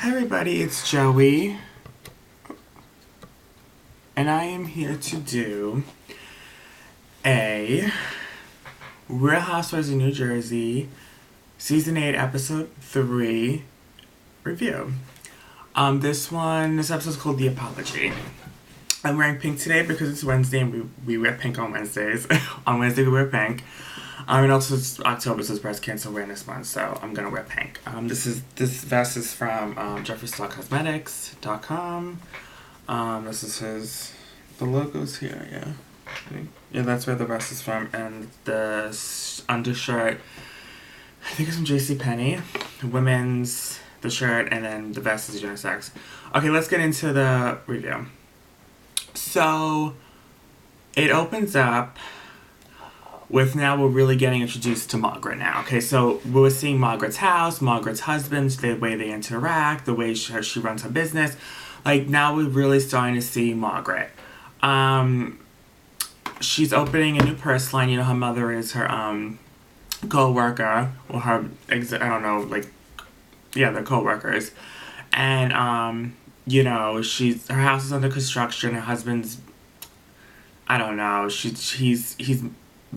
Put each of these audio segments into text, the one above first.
Hi everybody, it's Joey, and I am here to do a Real Housewives of New Jersey Season 8, Episode 3 review. This episode is called The Apology. I'm wearing pink today because it's Wednesday and we wear pink on Wednesdays. On Wednesday we wear pink. And also it's October, so it's Breast Cancer Awareness Month, so I'm gonna wear pink. This vest is from JeffreyStarCosmetics.com. This is the logo's here, yeah. Yeah, that's where the vest is from, and the undershirt, I think it's from JCPenney. The shirt, and then the vest is unisex. Okay, let's get into the review. So, it opens up with now we're really getting introduced to Margaret now. Okay, so we're seeing Margaret's house, Margaret's husband, the way they interact, the way she runs her business. Like, now we're really starting to see Margaret. She's opening a new purse line. You know, her mother is her co-worker, or her, they're co-workers. And, you know, her house is under construction. Her husband's, I don't know, he's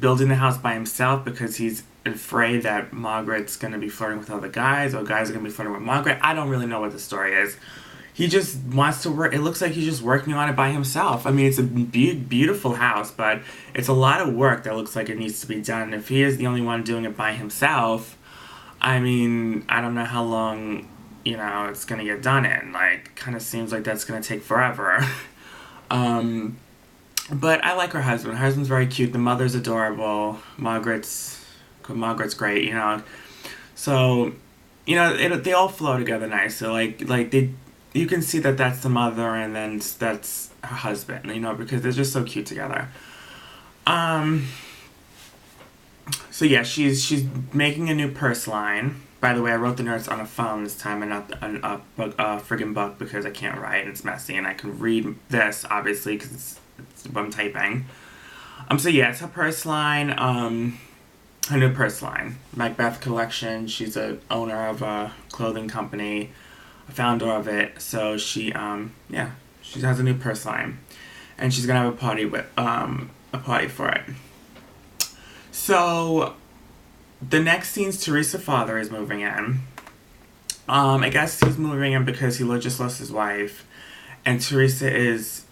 building the house by himself because he's afraid that Margaret's going to be flirting with other guys, or guys are going to be flirting with Margaret. I don't really know what the story is. He just wants to work. It looks like he's just working on it by himself. I mean, it's a beautiful house, but it's a lot of work that looks like it needs to be done. If he is the only one doing it by himself, I mean, I don't know how long, it's going to get done in. Like, kind of seems like that's going to take forever. But I like her husband. Her husband's very cute. The mother's adorable. Margaret's great, So, they all flow together nice. So, you can see that that's the mother and then that's her husband, because they're just so cute together. So yeah, she's making a new purse line. By the way, I wrote the notes on a phone this time and not on a friggin' book because I can't write and it's messy, and I can read this obviously because it's what I'm typing. So yeah, it's her purse line, her new purse line, Macbeth Collection. She's a owner of a clothing company, a founder of it. So she has a new purse line, and she's gonna have a party for it. So the next scene's Teresa's father is moving in. I guess he's moving in because he just lost his wife, and Teresa is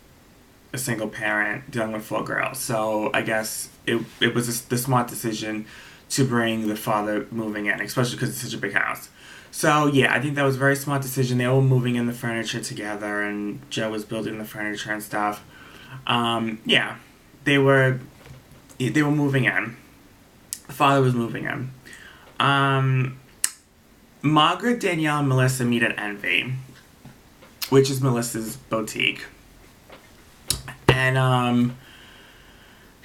a single parent dealing with 4 girls. So I guess it was the smart decision to bring the father moving in, especially because it's such a big house. So yeah, I think that was a very smart decision. They were moving in the furniture together, and Joe was building the furniture and stuff. Yeah, they were moving in. The father was moving in. Margaret, Danielle, and Melissa meet at Envy, which is Melissa's boutique. And,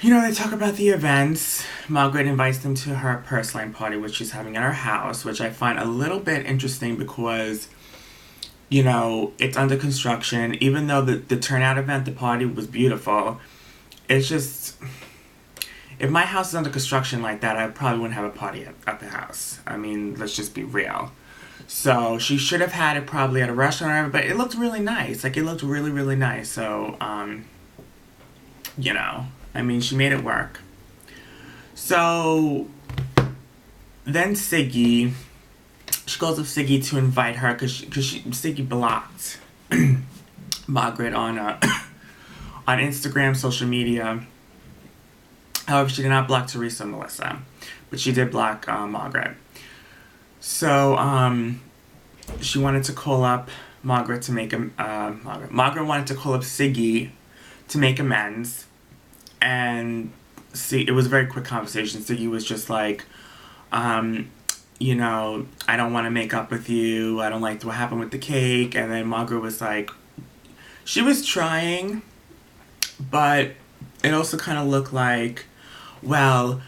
they talk about the events. Margaret invites them to her purse line party, which she's having at her house, which I find a little bit interesting because, it's under construction. Even though the turnout event, the party was beautiful, it's just, if my house is under construction like that, I probably wouldn't have a party at the house. I mean, let's just be real. So she should have had it probably at a restaurant or whatever, but it looked really nice. Like, it looked really, really nice. So, she made it work. So then Siggy, she goes with Siggy to invite her because Siggy blocked Margaret on Instagram, social media. However, she did not block Teresa and Melissa, but she did block Margaret. So she wanted to call up Margaret to make Margaret wanted to call up Siggy to make amends. And it was a very quick conversation. Siggy was just like, I don't want to make up with you. I don't like what happened with the cake. And then Margaret was like, she was trying, but it also kind of looked like, well,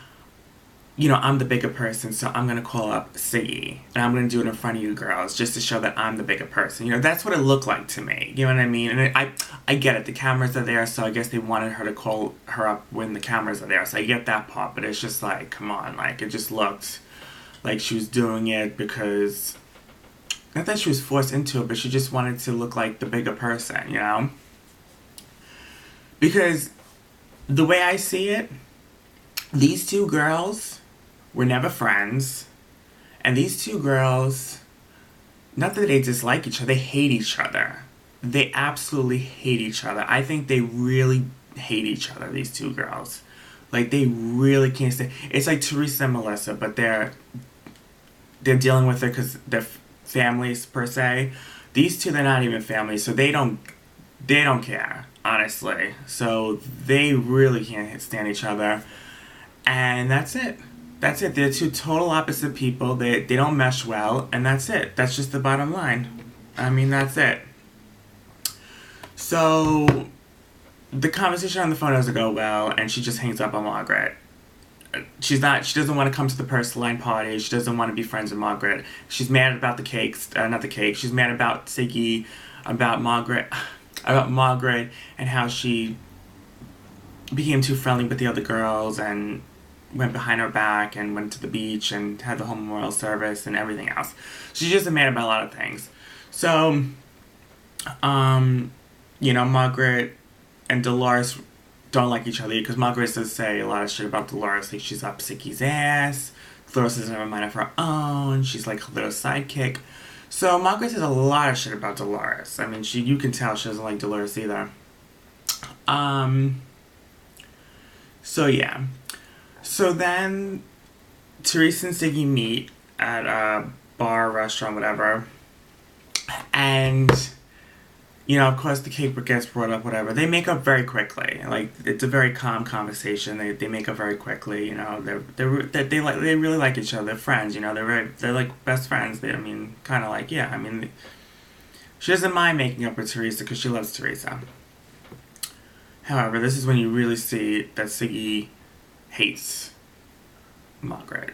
I'm the bigger person, so I'm going to call up Siggy, and I'm going to do it in front of you girls, just to show that I'm the bigger person. That's what it looked like to me. You know what I mean? And I get it. The cameras are there, so I guess they wanted her to call her up when the cameras are there. So I get that part, but it's just like, come on. Like, it just looked like she was doing it because not that she was forced into it, but she just wanted to look like the bigger person, you know? Because the way I see it, these two girls were never friends. And these two girls, not that they dislike each other, they hate each other. They absolutely hate each other. I think they really hate each other, these two girls. Like, they really can't stand. It's like Teresa and Melissa, but they're dealing with it because they're families per se. These two, they're not even family, so they don't care, honestly. So they really can't stand each other, and that's it. That's it. They're two total opposite people. They don't mesh well, and that's it. That's just the bottom line. I mean, that's it. So the conversation on the phone doesn't go well, and she just hangs up on Margaret. She doesn't want to come to the Purslane party. She doesn't want to be friends with Margaret. She's mad about the cakes, not the cake. She's mad about Siggy, about Margaret, and how she became too friendly with the other girls and went behind her back and went to the beach and had the whole memorial service and everything else. She's just mad about a lot of things. So, Margaret and Dolores don't like each other because Margaret does say a lot of shit about Dolores. Like, she's up Sicky's ass. Dolores doesn't have a mind of her own. She's like her little sidekick. So Margaret says a lot of shit about Dolores. I mean, you can tell she doesn't like Dolores either. So yeah. So then Teresa and Siggy meet at a bar, restaurant, whatever. And, of course the cake gets brought up, whatever. They make up very quickly. Like, it's a very calm conversation. They make up very quickly. They really like each other. They're friends. They're like best friends. Kind of like, yeah. She doesn't mind making up with Teresa because she loves Teresa. However, this is when you really see that Siggy hates Margaret.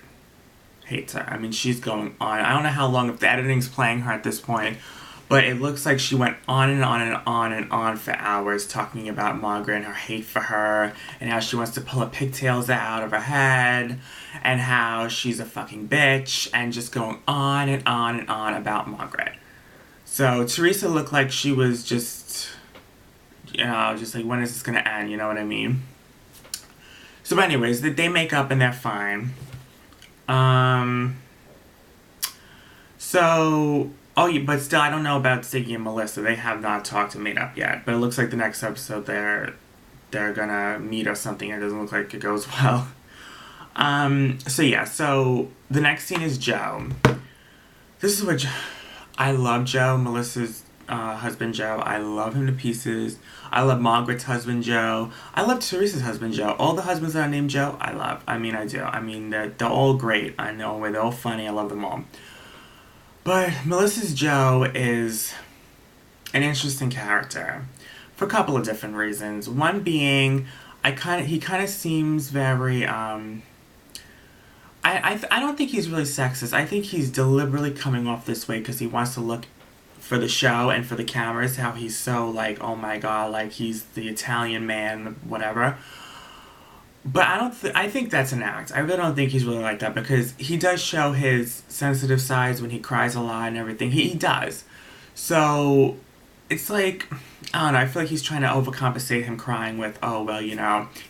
Hates her. She's going on. I don't know how long, if the editing's playing her at this point, but it looks like she went on and on and on and on for hours talking about Margaret and her hate for her and how she wants to pull her pigtails out of her head and how she's a fucking bitch and just going on and on and on about Margaret. So Teresa looked like she was just like, when is this gonna end? You know what I mean? So anyways, they make up and they're fine. But still, I don't know about Siggy and Melissa. They have not talked and made up yet. But it looks like the next episode they're gonna meet or something. It doesn't look like it goes well. So the next scene is Joe. This is what I love Joe, Melissa's husband Joe. I love him to pieces. I love Margaret's husband Joe. I love Teresa's husband Joe. All the husbands that are named Joe, I love. I do. They're all great. I know, they're all funny. I love them all. But Melissa's Joe is an interesting character for a couple of different reasons. One being, he kind of seems very I don't think he's really sexist. I think he's deliberately coming off this way because he wants to look for the show and for the cameras, how he's so like, oh my god, like he's the Italian man, whatever. But I think that's an act. I really don't think he's really like that because he does show his sensitive sides when he cries a lot and everything. He does. So it's like, I don't know, I feel like he's trying to overcompensate him crying with,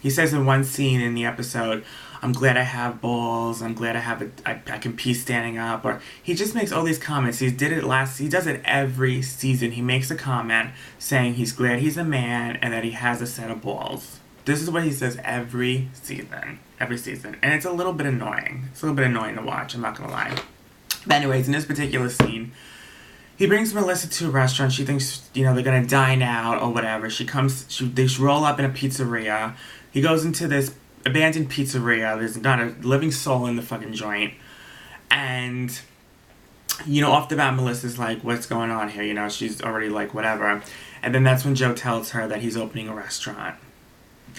he says in one scene in the episode, I'm glad I have balls, I'm glad I can pee standing up, or he just makes all these comments. He does it every season. He makes a comment saying he's glad he's a man and that he has a set of balls. This is what he says every season. And it's a little bit annoying. It's a little bit annoying to watch, I'm not gonna lie. But anyways, in this particular scene, he brings Melissa to a restaurant. She thinks, they're gonna dine out or whatever. They roll up in a pizzeria. He goes into this abandoned pizzeria. There's not a living soul in the fucking joint. And, off the bat, Melissa's like, what's going on here? She's already like, whatever. And then that's when Joe tells her that he's opening a restaurant.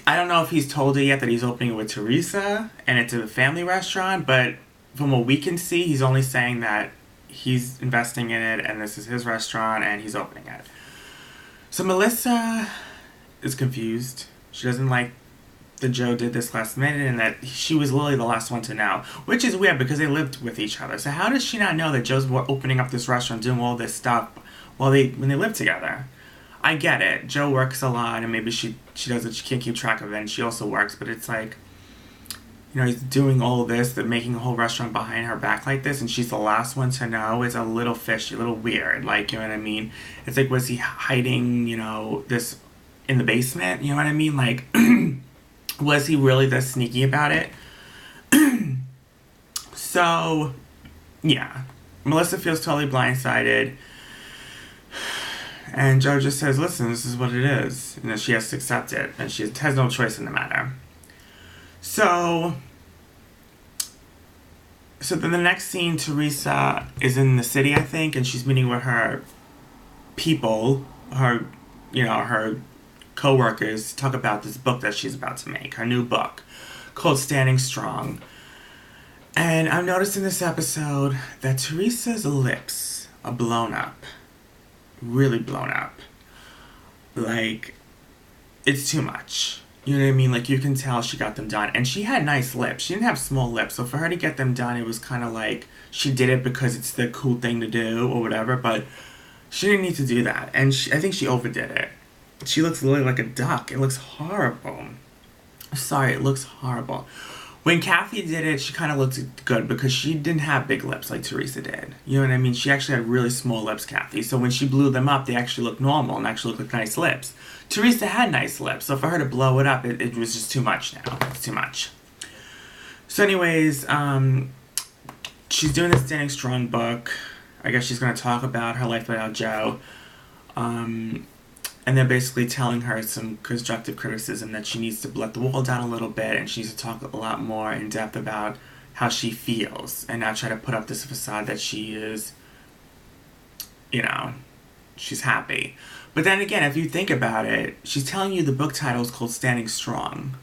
I don't know if he's told her yet that he's opening it with Teresa and it's a family restaurant, but from what we can see, he's only saying that he's investing in it and this is his restaurant and he's opening it. So Melissa is confused. She doesn't like that Joe did this last minute and that she was literally the last one to know. Which is weird because they lived with each other. So how does she not know that Joe's opening up this restaurant, doing all this stuff when they live together? I get it. Joe works a lot and maybe she doesn't, she can't keep track of it, and she also works, but it's like, you know, he's doing all of this, that making a whole restaurant behind her back like this, and she's the last one to know. It's a little fishy, a little weird. Like, you know what I mean? It's like, was he hiding, you know, this in the basement? You know what I mean? Like, was he really this sneaky about it? So, yeah. Melissa feels totally blindsided. And Joe just says, listen, this is what it is. And she has to accept it. And she has no choice in the matter. So then the next scene, Teresa is in the city, I think, and she's meeting with her people, her co-workers, to talk about this book that she's about to make, her new book, called Standing Strong. And I've noticed in this episode that Teresa's lips are blown up. Really blown up. Like, it's too much. You know what I mean? Like, you can tell she got them done. And she had nice lips. She didn't have small lips. So for her to get them done, it was kind of like she did it because it's the cool thing to do or whatever. But she didn't need to do that. And I think she overdid it. She looks literally like a duck. It looks horrible. Sorry, it looks horrible. When Kathy did it, she kind of looked good because she didn't have big lips like Teresa did. You know what I mean? She actually had really small lips, Kathy. So when she blew them up, they actually looked normal and actually looked like nice lips. Teresa had nice lips, so for her to blow it up, it was just too much now. It's too much. So anyways, she's doing the Standing Strong book. I guess she's going to talk about her life without Joe. And they're basically telling her some constructive criticism that she needs to let the wall down a little bit and she needs to talk a lot more in depth about how she feels and not try to put up this facade that she is, you know, she's happy. But then again, if you think about it, she's telling you the book title is called Standing Strong.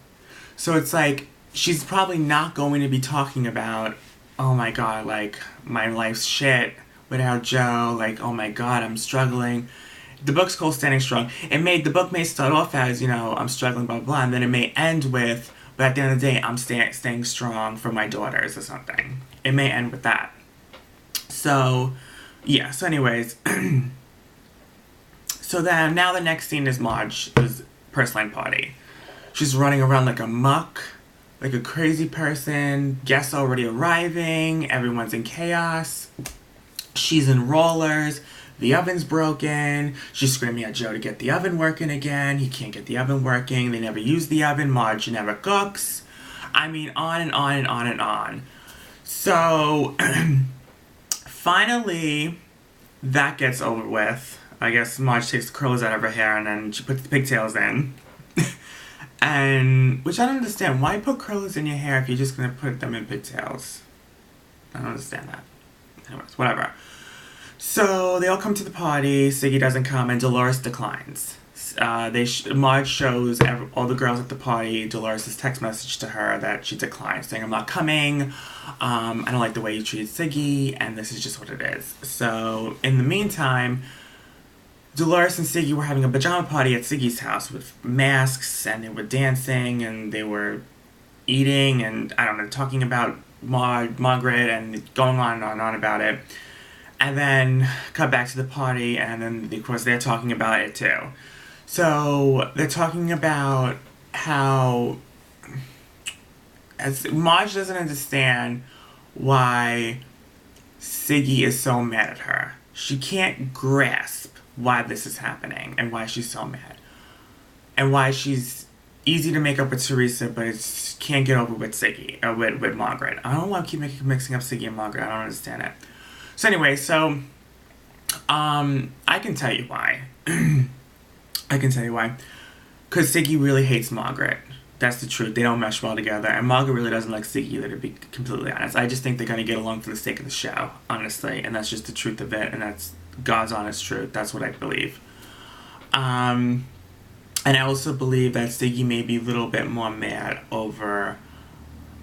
So it's like, she's probably not going to be talking about, oh my god, like, my life's shit without Joe, like, oh my god, I'm struggling. The book's called Standing Strong. The book may start off as, you know, I'm struggling, blah, blah, blah, and then it may end with, but at the end of the day, I'm staying strong for my daughters or something. It may end with that. So, yeah, so anyways. So then, now the next scene is Marge's purse line party. She's running around like a muck, like a crazy person. Guests already arriving. Everyone's in chaos. She's in rollers. The oven's broken. She's screaming at Joe to get the oven working again. He can't get the oven working. They never use the oven. Marge never cooks. I mean, on and on and on and on. So, finally, that gets over with. I guess Marge takes the curlers out of her hair and then she puts the pigtails in. And, which I don't understand. Why put curlers in your hair if you're just going to put them in pigtails? I don't understand that. Anyways, whatever. So, they all come to the party. Siggy doesn't come, and Dolores declines. Marge shows all the girls at the party Dolores' text message to her that she declines, saying, I'm not coming, I don't like the way you treated Siggy, and this is just what it is. So, in the meantime, Dolores and Siggy were having a pajama party at Siggy's house with masks, and they were dancing, and they were eating, and, I don't know, talking about Margaret, and going on and on and on about it. And then cut back to the party, and then, of course, they're talking about it, too. So, they're talking about how Marge doesn't understand why Siggy is so mad at her. She can't grasp why this is happening, and why she's so mad. And why she's easy to make up with Teresa, but it can't get over with Siggy, with Margaret. I don't know why I keep mixing up Siggy and Margaret. I don't understand it. So anyway, I can tell you why. I can tell you why. Because Siggy really hates Margaret. That's the truth. They don't mesh well together. And Margaret really doesn't like Siggy either, to be completely honest. I just think they're going to get along for the sake of the show, honestly. And that's just the truth of it. And that's God's honest truth. That's what I believe. And I also believe that Siggy may be a little bit more mad over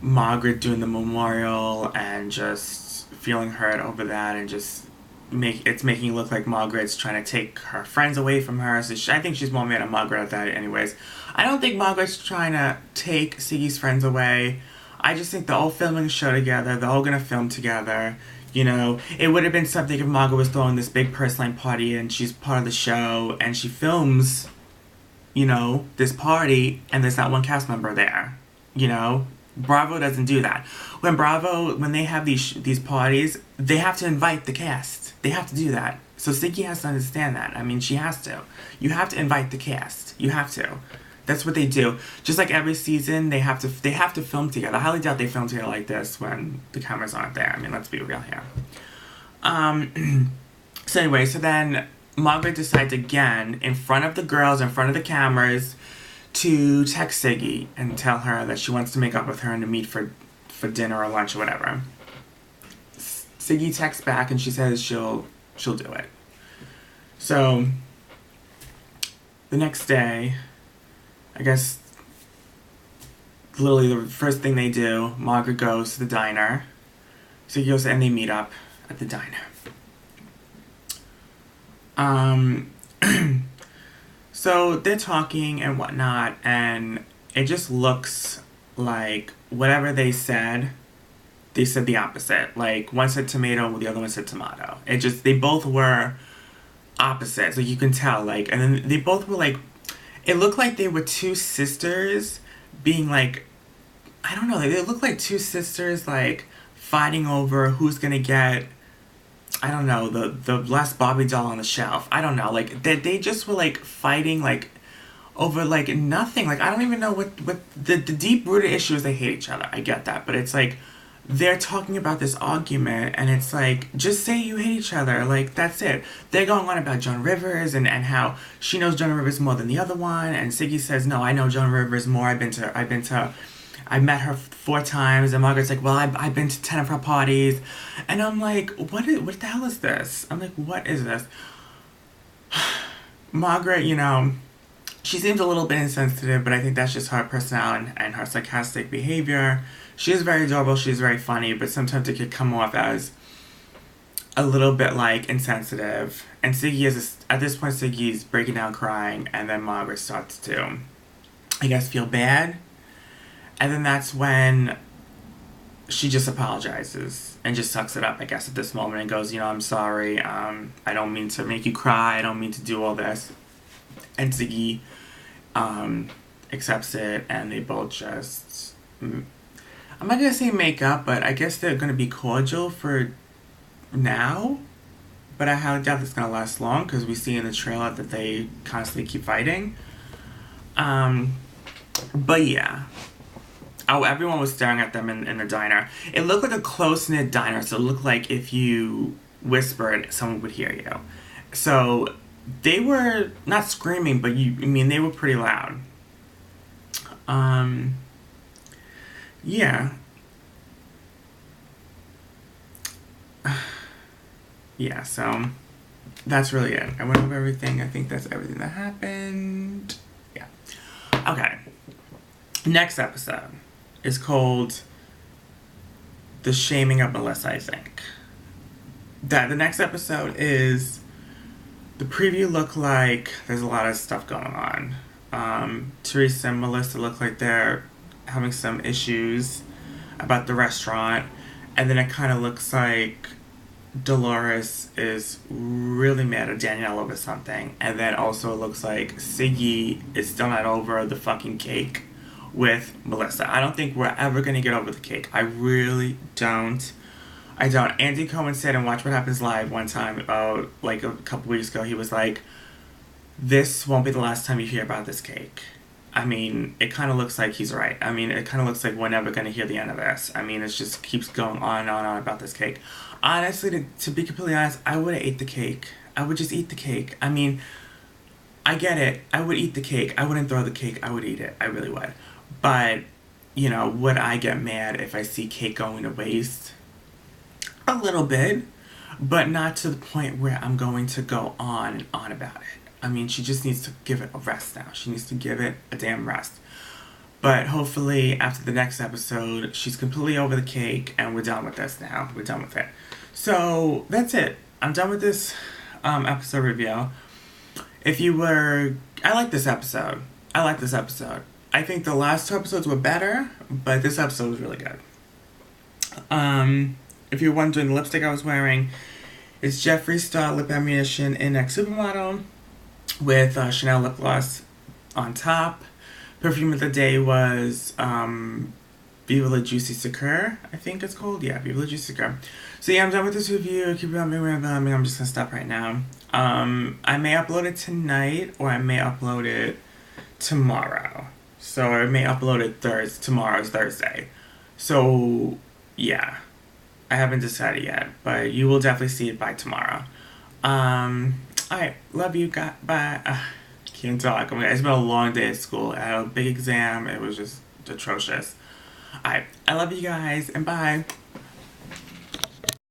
Margaret doing the memorial and just feeling hurt over that and just it's making it look like Margaret's trying to take her friends away from her. So I think she's more mad at Margaret at that anyways. I don't think Margaret's trying to take Siggy's friends away. I just think they're all filming a show together. They're all going to film together. You know, it would have been something if Margaret was throwing this big purse line party and she's part of the show and she films, you know, this party and there's not one cast member there. You know, Bravo doesn't do that. When they have these parties, they have to invite the cast. They have to do that. So Siggy has to understand that. I mean, she has to. You have to invite the cast. You have to. That's what they do. Just like every season, they have to film together. I highly doubt they film together like this when the cameras aren't there. I mean, let's be real here. So anyway, so then Margaret decides again, in front of the girls, in front of the cameras, to text Siggy and tell her that she wants to make up with her and to meet for dinner or lunch or whatever. Siggy texts back and she says she'll do it. So the next day, I guess literally the first thing they do, Margaret goes to the diner. Siggy goes and they meet up at the diner. So they're talking and whatnot, and it just looks like whatever they said the opposite. Like, one said tomato, the other one said tomato. They both were opposites. Like, you can tell, like, and then they both were, like, it looked like they were two sisters being, like, I don't know, they looked like two sisters, like, fighting over who's gonna get, I don't know, the last Barbie doll on the shelf. I don't know, like, they just were, like, fighting, like, over, like, nothing. Like, I don't even know what the deep-rooted issue is they hate each other. I get that, but it's, like, they're talking about this argument, and it's like, just say you hate each other. Like, that's it. They're going on about Joan Rivers and how she knows Joan Rivers more than the other one, and Siggy says, no, I know Joan Rivers more. I met her 4 times, and Margaret's like, well, I've been to 10 of her parties. And I'm like, what the hell is this? I'm like, what is this? Margaret, you know, she seems a little bit insensitive, but I think that's just her personality and her sarcastic behavior. She is very adorable, she's very funny, but sometimes it could come off as a little bit, like, insensitive. And at this point, Siggy's breaking down crying, and then Margaret starts to, I guess, feel bad. And then that's when she just apologizes and just sucks it up, I guess, at this moment, and goes, you know, I'm sorry, I don't mean to make you cry, I don't mean to do all this. And Siggy accepts it, and they both just, I'm not going to say make up, but I guess they're going to be cordial for now. But I highly doubt it's going to last long, because we see in the trailer that they constantly keep fighting. But yeah. Oh, everyone was staring at them in the diner. It looked like a close-knit diner, so it looked like if you whispered, someone would hear you. So they were not screaming, but they were pretty loud. Yeah. Yeah, so that's really it. I went over everything. I think that's everything that happened. Yeah. Okay. Next episode is called The Shaming of Melissa, I think. The next episode is, the preview looked like there's a lot of stuff going on. Teresa and Melissa look like they're having some issues about the restaurant, and then it kind of looks like Dolores is really mad at Danielle over something, and then also it looks like Siggy is still not over the fucking cake with Melissa. I don't think we're ever gonna get over the cake. I really don't. I don't. Andy Cohen said in Watch What Happens Live one time, like a couple weeks ago, he was like, this won't be the last time you hear about this cake. I mean, it kind of looks like he's right. I mean, it kind of looks like we're never going to hear the end of this. I mean, it just keeps going on and on about this cake. Honestly, to be completely honest, I would have ate the cake. I would just eat the cake. I mean, I get it. I would eat the cake. I wouldn't throw the cake. I would eat it. I really would. But, you know, would I get mad if I see cake going to waste? A little bit. But not to the point where I'm going to go on and on about it. I mean, she just needs to give it a rest now. She needs to give it a damn rest. But hopefully, after the next episode, she's completely over the cake, and we're done with this now. We're done with it. So, that's it. I'm done with this episode review. If you were, I like this episode. I like this episode. I think the last two episodes were better, but this episode was really good. If you're wondering, the lipstick I was wearing is Jeffree Star Lip Ammunition in X Supermodel with Chanel lip gloss on top. Perfume of the day was Viva La Juicy Secure, I think it's called. Yeah, Viva La Juicy Secure. So yeah, I'm done with this review. Keep it on me, I'm just gonna stop right now. I may upload it tonight, or I may upload it tomorrow. So I may upload it tomorrow's Thursday. So yeah, I haven't decided yet, but you will definitely see it by tomorrow. Alright, love you, guys. Bye. Can't talk. It's been a long day at school. I had a big exam. It was just atrocious. Alright, I love you guys, and bye.